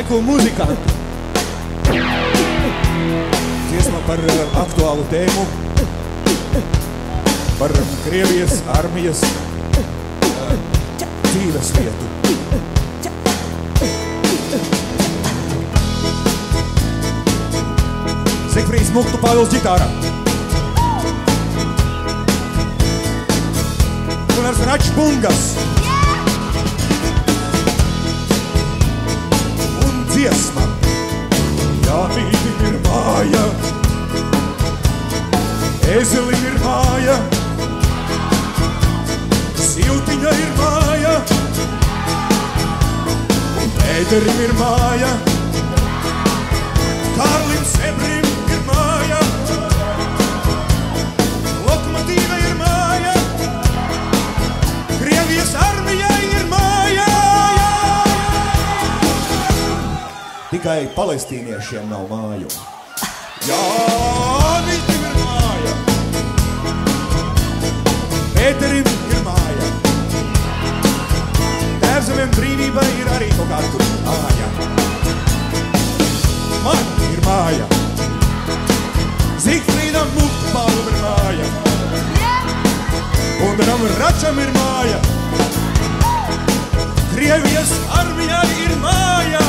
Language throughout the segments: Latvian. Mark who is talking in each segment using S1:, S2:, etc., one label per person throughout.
S1: Eku muzikanti. Dziesma par aktuālu tēmu, par Krievijas armijas dzīves vietu. Zigfrīds Muktu, Pāvils ģitāra. Gunārs Račs bungas. Un dziesma. Jānītim ir māja, Ezelim ir māja, Siltiņa ir māja, Pēterim ir māja, Kārlim Sebrim ir māja, Lokomotīva ir māja, Krievijas armijai ir māja. Tikai palestīniešiem nav māju. Jānītim ir māja, Pēterim ir māja, Tēvzemiem brīvībai ir arī kaut kā tur māja. Man ir māja, Zigfrīdam Muktu, Pāvlim ir māja, Gunāram Račam ir māja, Krievijas armijai ir māja.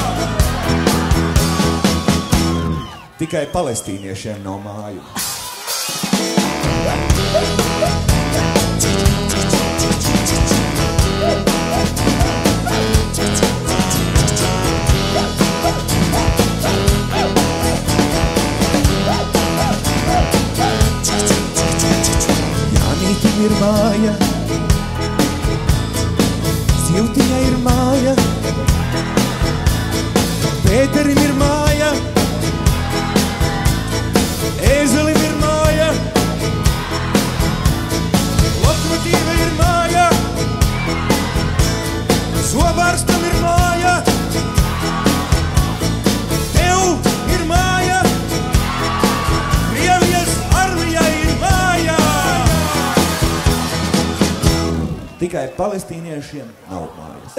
S1: Tikai palestīniešiem nav māju. Jānītim ir māja, Siltiņa ir māja, Pēterim ir māja, Ezelim ir māja, Lokomotīva ir māja, Zobārstam ir māja, tev ir māja, Krievijas armijai ir māja. Tikai palestīniešiem nav mājas.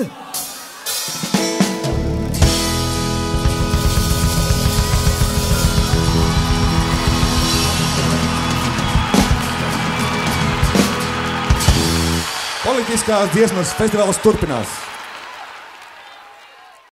S1: Politiskās dziesmas festivāls turpinās.